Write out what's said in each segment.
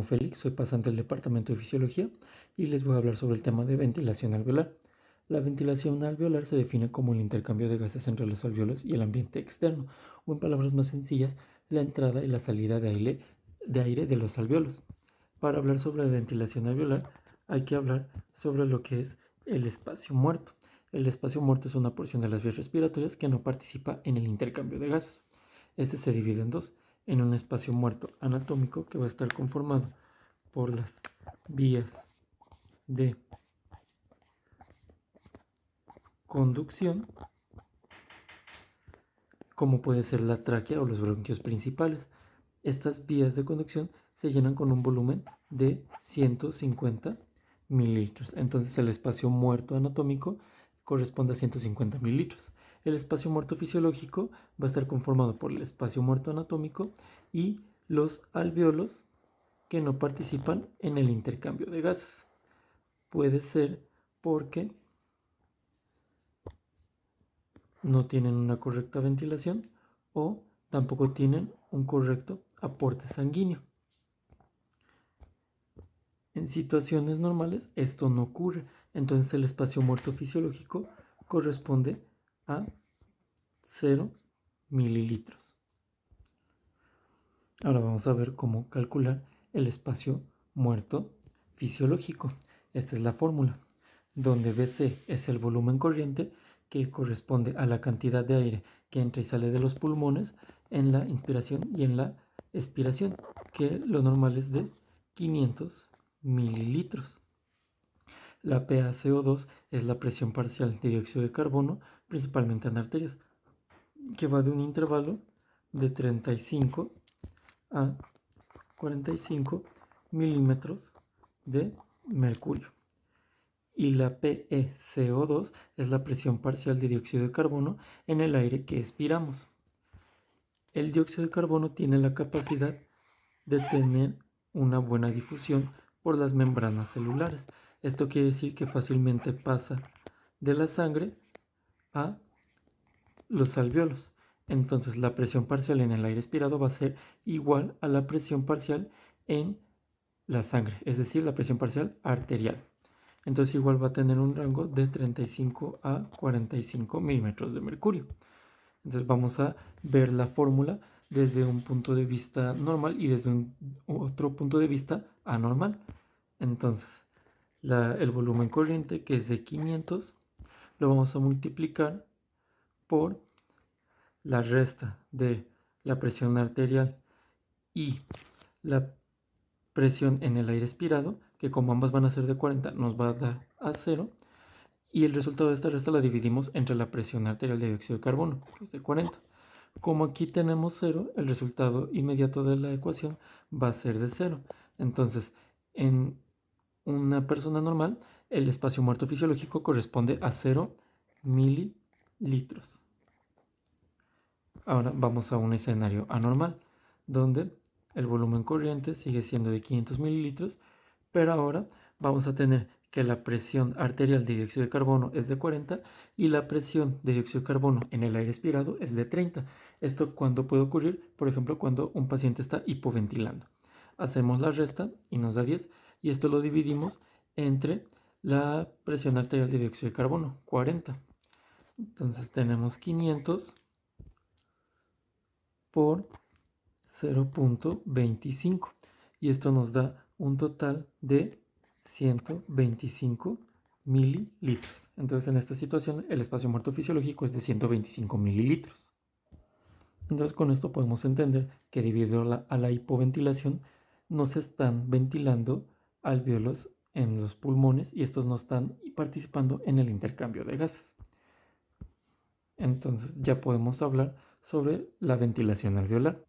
llamo Félix, soy pasante del Departamento de Fisiología y les voy a hablar sobre el tema de ventilación alveolar. La ventilación alveolar se define como el intercambio de gases entre los alvéolos y el ambiente externo, o en palabras más sencillas, la entrada y la salida de aire de los alvéolos. Para hablar sobre la ventilación alveolar hay que hablar sobre lo que es el espacio muerto. El espacio muerto es una porción de las vías respiratorias que no participa en el intercambio de gases. Este se divide en dos, en un espacio muerto anatómico que va a estar conformado por las vías de conducción, como puede ser la tráquea o los bronquios principales. Estas vías de conducción se llenan con un volumen de 150 mililitros. Entonces el espacio muerto anatómico corresponde a 150 mililitros. El espacio muerto fisiológico va a estar conformado por el espacio muerto anatómico y los alvéolos que no participan en el intercambio de gases. Puede ser porque no tienen una correcta ventilación o tampoco tienen un correcto aporte sanguíneo. En situaciones normales esto no ocurre, entonces el espacio muerto fisiológico corresponde a 0 mililitros. Ahora vamos a ver cómo calcular el espacio muerto fisiológico. Esta es la fórmula, donde BC es el volumen corriente que corresponde a la cantidad de aire que entra y sale de los pulmones en la inspiración y en la expiración, que lo normal es de 500 mililitros. La PaCO2 es la presión parcial de dióxido de carbono, principalmente en arterias, que va de un intervalo de 35 a 45 milímetros de mercurio. Y la PeCO2 es la presión parcial de dióxido de carbono en el aire que expiramos. El dióxido de carbono tiene la capacidad de tener una buena difusión por las membranas celulares. Esto quiere decir que fácilmente pasa de la sangre a los alvéolos. Entonces la presión parcial en el aire expirado va a ser igual a la presión parcial en la sangre, es decir, la presión parcial arterial. Entonces igual va a tener un rango de 35 a 45 milímetros de mercurio. Entonces vamos a ver la fórmula desde un punto de vista normal y desde otro punto de vista anormal. Entonces el volumen corriente, que es de 500, lo vamos a multiplicar por la resta de la presión arterial y la presión en el aire expirado, que como ambas van a ser de 40 nos va a dar a 0, y el resultado de esta resta la dividimos entre la presión arterial de dióxido de carbono, que es de 40. Como aquí tenemos 0, el resultado inmediato de la ecuación va a ser de 0. Entonces, en una persona normal, el espacio muerto fisiológico corresponde a 0 mililitros. Ahora vamos a un escenario anormal, donde el volumen corriente sigue siendo de 500 mililitros, pero ahora vamos a tener que la presión arterial de dióxido de carbono es de 40 y la presión de dióxido de carbono en el aire expirado es de 30. Esto cuando puede ocurrir, por ejemplo, cuando un paciente está hipoventilando. Hacemos la resta y nos da 10, y esto lo dividimos entre la presión arterial de dióxido de carbono, 40. Entonces tenemos 500 por 0.25 y esto nos da un total de 125 mililitros. Entonces en esta situación el espacio muerto fisiológico es de 125 mililitros. Entonces con esto podemos entender que debido a la hipoventilación no se están ventilando alvéolos en los pulmones y estos no están participando en el intercambio de gases. Entonces ya podemos hablar sobre la ventilación alveolar.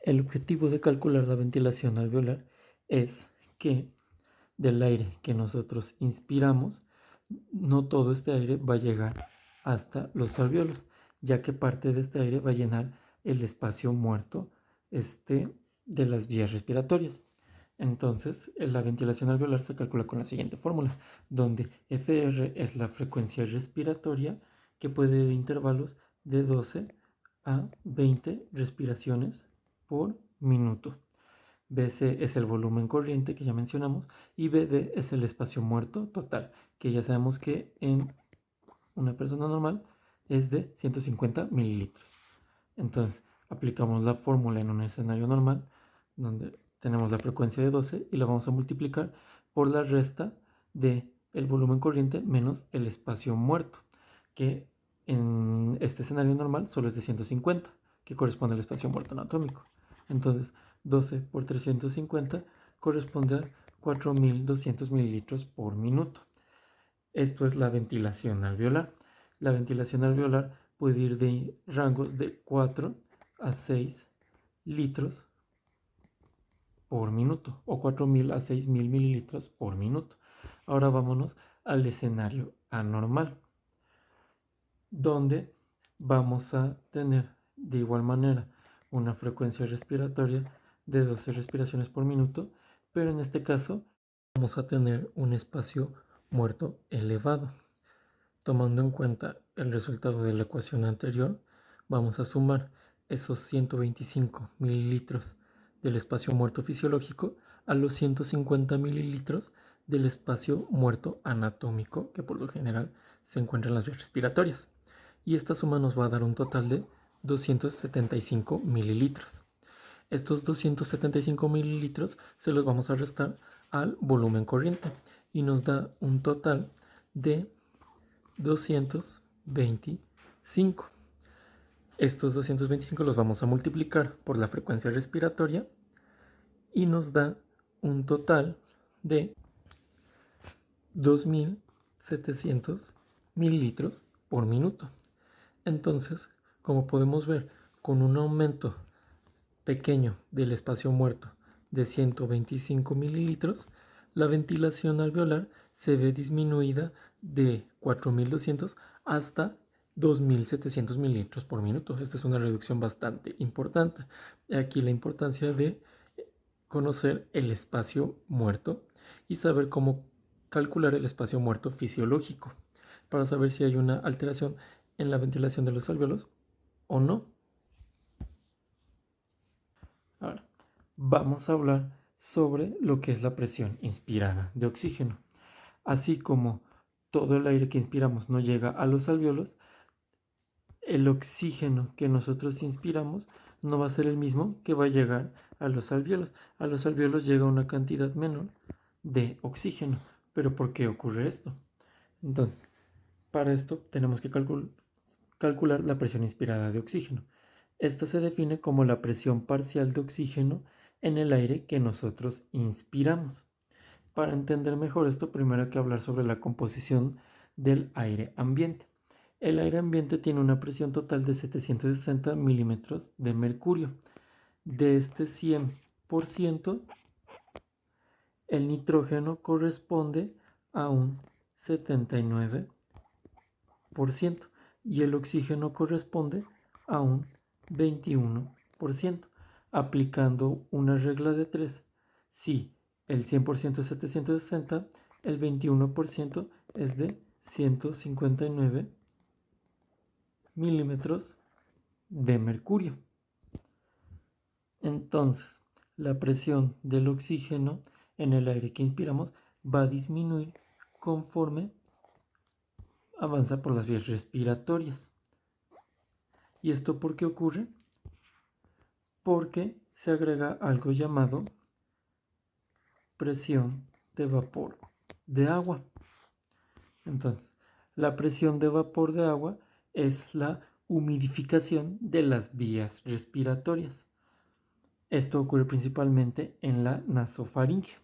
El objetivo de calcular la ventilación alveolar es que del aire que nosotros inspiramos, no todo este aire va a llegar hasta los alvéolos, ya que parte de este aire va a llenar el espacio muerto de las vías respiratorias. Entonces, la ventilación alveolar se calcula con la siguiente fórmula, donde FR es la frecuencia respiratoria que puede ir de intervalos de 12 a 20 respiraciones por minuto. BC es el volumen corriente que ya mencionamos y BD es el espacio muerto total, que ya sabemos que en una persona normal es de 150 mililitros. Entonces aplicamos la fórmula en un escenario normal donde tenemos la frecuencia de 12 y la vamos a multiplicar por la resta de el volumen corriente menos el espacio muerto, que en este escenario normal solo es de 150, que corresponde al espacio muerto anatómico. Entonces 12 por 350 corresponde a 4200 mililitros por minuto. Esto es la ventilación alveolar. La ventilación alveolar puede ir de rangos de 4 a 6 litros por minuto o 4000 a 6000 mililitros por minuto. Ahora vámonos al escenario anormal, donde vamos a tener de igual manera una frecuencia respiratoria de 12 respiraciones por minuto, pero en este caso vamos a tener un espacio muerto elevado. Tomando en cuenta el resultado de la ecuación anterior, vamos a sumar esos 125 mililitros del espacio muerto fisiológico a los 150 mililitros del espacio muerto anatómico, que por lo general se encuentra en las vías respiratorias. Y esta suma nos va a dar un total de 275 mililitros. Estos 275 mililitros se los vamos a restar al volumen corriente y nos da un total de 225. Estos 225 los vamos a multiplicar por la frecuencia respiratoria y nos da un total de 2700 mililitros por minuto. Entonces, como podemos ver, con un aumento pequeño del espacio muerto de 125 mililitros, la ventilación alveolar se ve disminuida de 4200 hasta 2700 mililitros por minuto. Esta es una reducción bastante importante. Aquí la importancia de conocer el espacio muerto y saber cómo calcular el espacio muerto fisiológico para saber si hay una alteración en la ventilación de los alvéolos o no. Ahora, vamos a hablar sobre lo que es la presión inspirada de oxígeno. Así como todo el aire que inspiramos no llega a los alvéolos, el oxígeno que nosotros inspiramos no va a ser el mismo que va a llegar a los alvéolos. A los alvéolos llega una cantidad menor de oxígeno. ¿Pero por qué ocurre esto? Entonces, para esto tenemos que calcular la presión inspirada de oxígeno. Esta se define como la presión parcial de oxígeno en el aire que nosotros inspiramos. Para entender mejor esto, primero hay que hablar sobre la composición del aire ambiente. El aire ambiente tiene una presión total de 760 milímetros de mercurio. De este 100%, el nitrógeno corresponde a un 79% y el oxígeno corresponde a un 21%, aplicando una regla de 3. Si el 100% es 760, el 21% es de 159 milímetros de mercurio. Entonces, la presión del oxígeno en el aire que inspiramos va a disminuir conforme avanza por las vías respiratorias. ¿Y esto por qué ocurre? Porque se agrega algo llamado presión de vapor de agua. Entonces, la presión de vapor de agua es la humidificación de las vías respiratorias. Esto ocurre principalmente en la nasofaringe,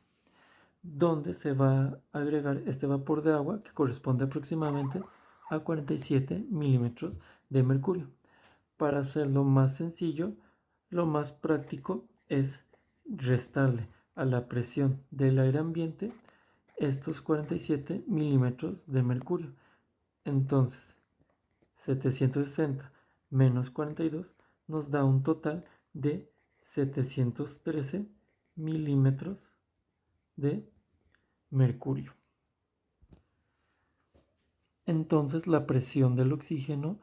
donde se va a agregar este vapor de agua que corresponde aproximadamente a 47 milímetros de mercurio. Para hacerlo más sencillo, lo más práctico es restarle a la presión del aire ambiente estos 47 milímetros de mercurio. Entonces, 760 menos 42 nos da un total de 713 milímetros de mercurio. Entonces, la presión del oxígeno,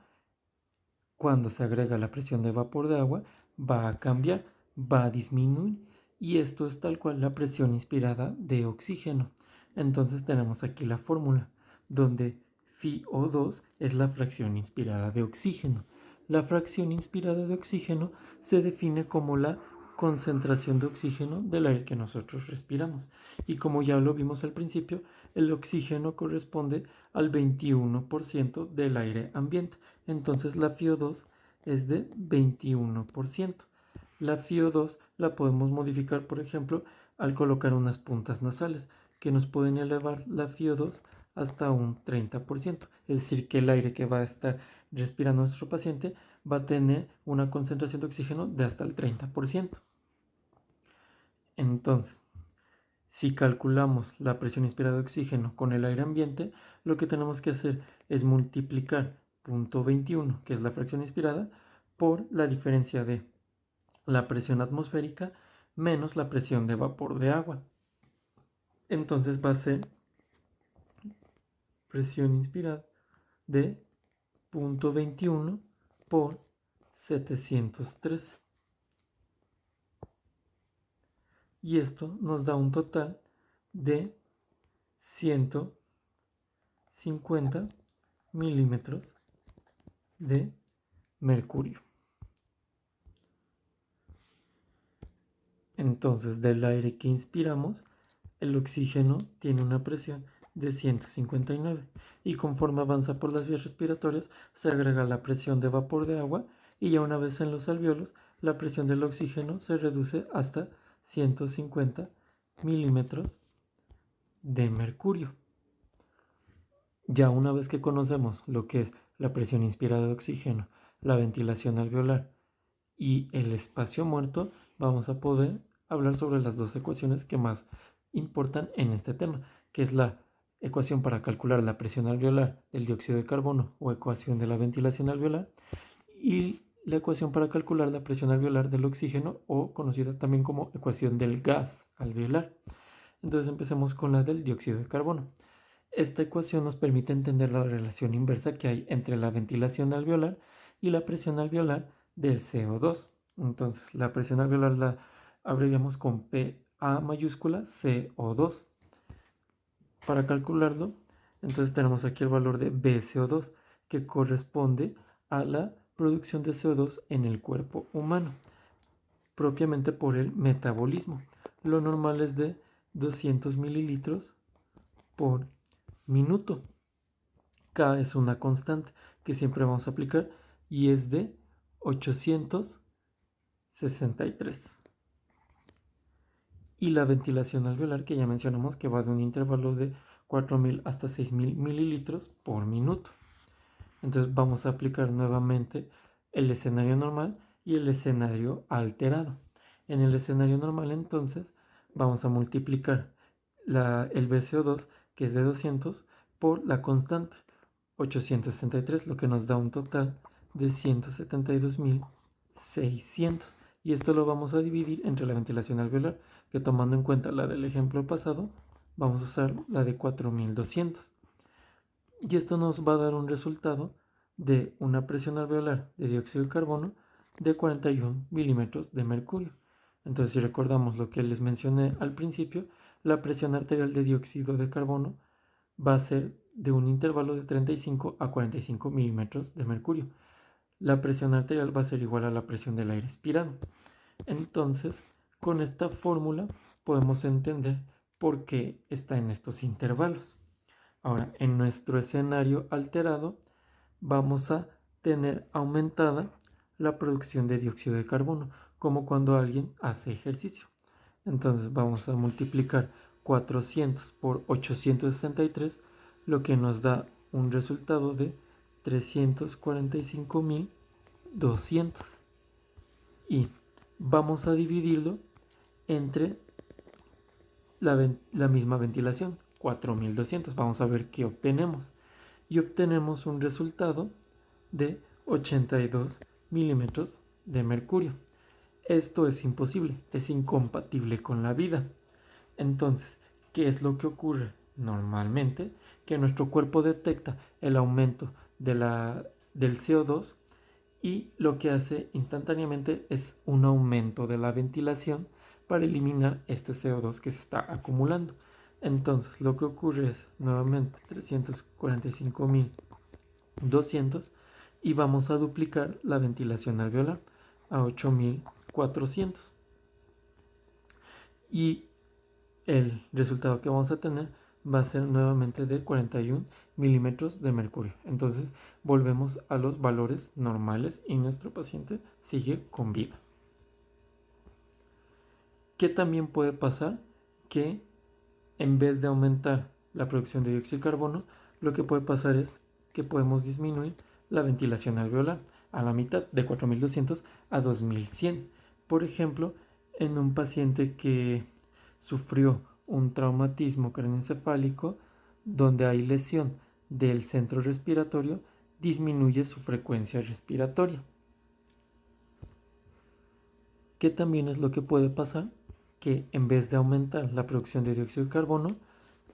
cuando se agrega la presión de vapor de agua, va a cambiar, va a disminuir y esto es tal cual la presión inspirada de oxígeno. Entonces tenemos aquí la fórmula, donde FiO2 es la fracción inspirada de oxígeno. La fracción inspirada de oxígeno se define como la concentración de oxígeno del aire que nosotros respiramos. Y como ya lo vimos al principio, el oxígeno corresponde al 21% del aire ambiente. Entonces la FiO2 es de 21%. La FiO2 la podemos modificar, por ejemplo, al colocar unas puntas nasales que nos pueden elevar la FiO2 hasta un 30%. Es decir, que el aire que va a estar respirando nuestro paciente va a tener una concentración de oxígeno de hasta el 30%. Entonces, si calculamos la presión inspirada de oxígeno con el aire ambiente, lo que tenemos que hacer es multiplicar 0.21, que es la fracción inspirada, por la diferencia de la presión atmosférica menos la presión de vapor de agua. Entonces va a ser presión inspirada de 0.21 por 713. Y esto nos da un total de 150 milímetros de mercurio. Entonces, del aire que inspiramos, el oxígeno tiene una presión de 159 y conforme avanza por las vías respiratorias se agrega la presión de vapor de agua y ya una vez en los alvéolos la presión del oxígeno se reduce hasta 150 milímetros de mercurio. Ya una vez que conocemos lo que es la presión inspirada de oxígeno, la ventilación alveolar y el espacio muerto, vamos a poder hablar sobre las dos ecuaciones que más importan en este tema, que es la ecuación para calcular la presión alveolar del dióxido de carbono o ecuación de la ventilación alveolar y la ecuación para calcular la presión alveolar del oxígeno o conocida también como ecuación del gas alveolar. Entonces empecemos con la del dióxido de carbono. Esta ecuación nos permite entender la relación inversa que hay entre la ventilación alveolar y la presión alveolar del CO2. Entonces, la presión alveolar la abreviamos con PA mayúscula CO2. Para calcularlo, entonces tenemos aquí el valor de BCO2, que corresponde a la producción de CO2 en el cuerpo humano, propiamente por el metabolismo. Lo normal es de 200 mililitros por minuto. K es una constante que siempre vamos a aplicar y es de 863. Y la ventilación alveolar que ya mencionamos que va de un intervalo de 4000 hasta 6000 mililitros por minuto. Entonces vamos a aplicar nuevamente el escenario normal y el escenario alterado. En el escenario normal entonces vamos a multiplicar el BCO2 que es de 200 por la constante 863, lo que nos da un total de 172.600. Y esto lo vamos a dividir entre la ventilación alveolar, que tomando en cuenta la del ejemplo pasado, vamos a usar la de 4200. Y esto nos va a dar un resultado de una presión alveolar de dióxido de carbono de 41 milímetros de mercurio. Entonces, si recordamos lo que les mencioné al principio, la presión arterial de dióxido de carbono va a ser de un intervalo de 35 a 45 milímetros de mercurio. La presión arterial va a ser igual a la presión del aire expirado. Entonces, con esta fórmula podemos entender por qué está en estos intervalos. Ahora, en nuestro escenario alterado, vamos a tener aumentada la producción de dióxido de carbono, como cuando alguien hace ejercicio. Entonces vamos a multiplicar 400 por 863, lo que nos da un resultado de 345.200. Y vamos a dividirlo entre la misma ventilación, 4200. Vamos a ver qué obtenemos. Y obtenemos un resultado de 82 milímetros de mercurio. Esto es imposible, es incompatible con la vida. Entonces, ¿qué es lo que ocurre normalmente? Que nuestro cuerpo detecta el aumento del CO2 y lo que hace instantáneamente es un aumento de la ventilación para eliminar este CO2 que se está acumulando. Entonces lo que ocurre es nuevamente 345.200 y vamos a duplicar la ventilación alveolar a 8.400 y el resultado que vamos a tener va a ser nuevamente de 41 milímetros de mercurio. Entonces volvemos a los valores normales y nuestro paciente sigue con vida. ¿Qué también puede pasar? Que en vez de aumentar la producción de dióxido de carbono, lo que puede pasar es que podemos disminuir la ventilación alveolar a la mitad, de 4.200 a 2.100. Por ejemplo, en un paciente que sufrió un traumatismo craneoencefálico donde hay lesión del centro respiratorio, disminuye su frecuencia respiratoria. ¿Qué también es lo que puede pasar? Que en vez de aumentar la producción de dióxido de carbono,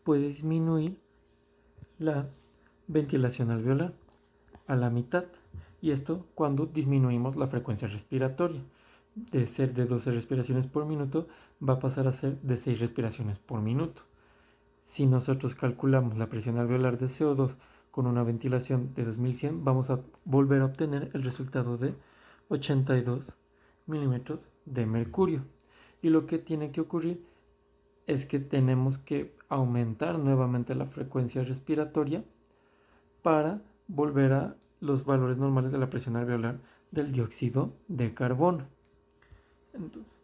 puede disminuir la ventilación alveolar a la mitad. Y esto cuando disminuimos la frecuencia respiratoria. De ser de 12 respiraciones por minuto, va a pasar a ser de 6 respiraciones por minuto. Si nosotros calculamos la presión alveolar de CO2 con una ventilación de 2100, vamos a volver a obtener el resultado de 82 milímetros de mercurio. Y lo que tiene que ocurrir es que tenemos que aumentar nuevamente la frecuencia respiratoria para volver a los valores normales de la presión alveolar del dióxido de carbono. Entonces,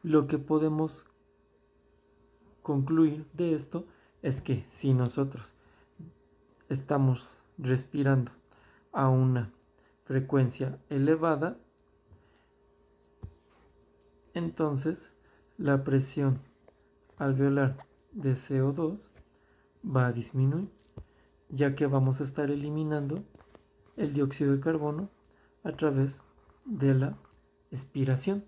lo que podemos concluir de esto es que si nosotros estamos respirando a una frecuencia elevada, entonces la presión alveolar de CO2 va a disminuir, ya que vamos a estar eliminando el dióxido de carbono a través de la expiración.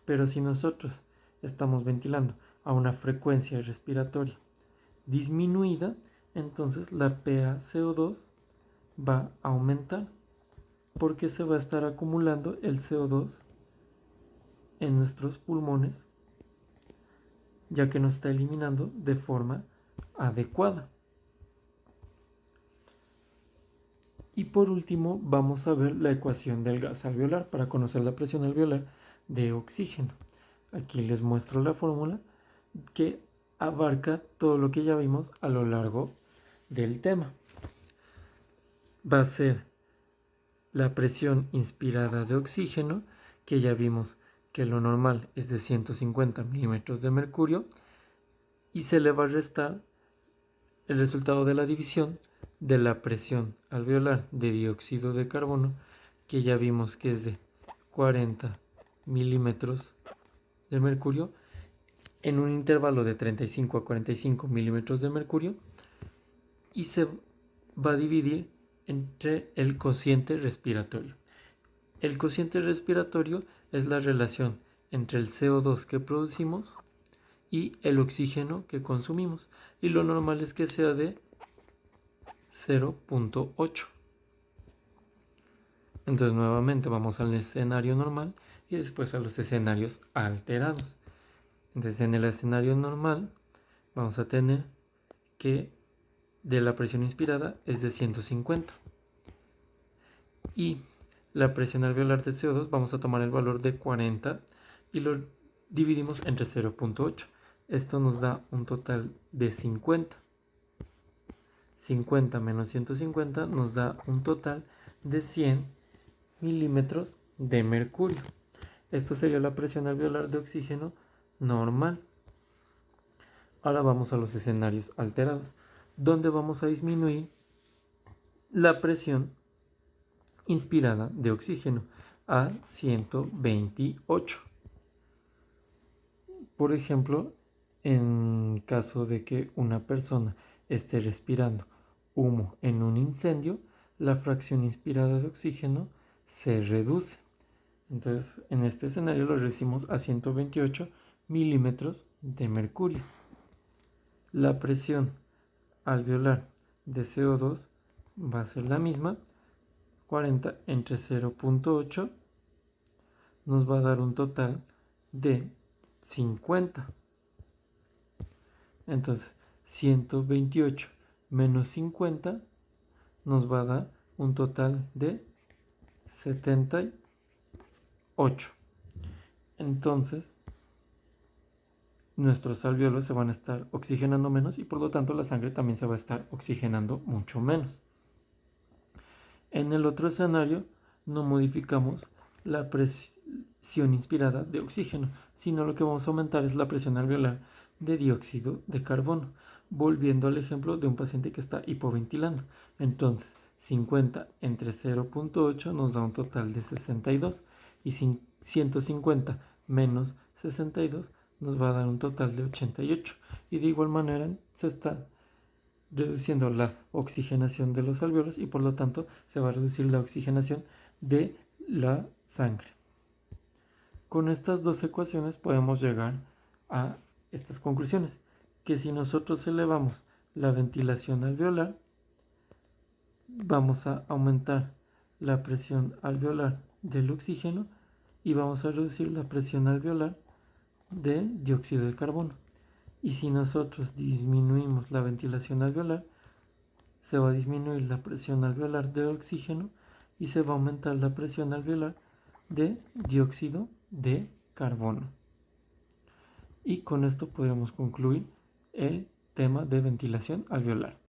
Pero si nosotros estamos ventilando a una frecuencia respiratoria disminuida, entonces la PaCO2 va a aumentar porque se va a estar acumulando el CO2 en nuestros pulmones, ya que nos está eliminando de forma adecuada. Y por último vamos a ver la ecuación del gas alveolar para conocer la presión alveolar de oxígeno. Aquí les muestro la fórmula que abarca todo lo que ya vimos a lo largo del tema. Va a ser la presión inspirada de oxígeno, que ya vimos que lo normal es de 150 milímetros de mercurio, y se le va a restar el resultado de la división de la presión alveolar de dióxido de carbono, que ya vimos que es de 40 milímetros de mercurio en un intervalo de 35 a 45 milímetros de mercurio, y se va a dividir entre el cociente respiratorio. El cociente respiratorio es la relación entre el CO2 que producimos y el oxígeno que consumimos, y lo normal es que sea de 0.8. Entonces nuevamente vamos al escenario normal y después a los escenarios alterados. Entonces en el escenario normal vamos a tener que de la presión inspirada es de 150 y la presión alveolar de CO2 vamos a tomar el valor de 40 y lo dividimos entre 0.8. Esto nos da un total de 50. 50 menos 150 nos da un total de 100 milímetros de mercurio. Esto sería la presión alveolar de oxígeno normal. Ahora vamos a los escenarios alterados, donde vamos a disminuir la presión inspirada de oxígeno a 128. Por ejemplo, en caso de que una persona esté respirando humo en un incendio, la fracción inspirada de oxígeno se reduce. Entonces, en este escenario lo reducimos a 128 milímetros de mercurio. La presión alveolar de CO2 va a ser la misma, 40 entre 0.8 nos va a dar un total de 50. Entonces, 128 menos 50 nos va a dar un total de 78. Entonces, nuestros alvéolos se van a estar oxigenando menos y por lo tanto la sangre también se va a estar oxigenando mucho menos. En el otro escenario no modificamos la presión inspirada de oxígeno, sino lo que vamos a aumentar es la presión alveolar de dióxido de carbono, volviendo al ejemplo de un paciente que está hipoventilando. Entonces, 50 entre 0.8 nos da un total de 62 y 150 menos 62 nos va a dar un total de 88. Y de igual manera se está reduciendo la oxigenación de los alvéolos y por lo tanto se va a reducir la oxigenación de la sangre. Con estas dos ecuaciones podemos llegar a estas conclusiones, que si nosotros elevamos la ventilación alveolar, vamos a aumentar la presión alveolar del oxígeno y vamos a reducir la presión alveolar del dióxido de carbono. Y si nosotros disminuimos la ventilación alveolar, se va a disminuir la presión alveolar de oxígeno y se va a aumentar la presión alveolar de dióxido de carbono. Y con esto podremos concluir el tema de ventilación alveolar.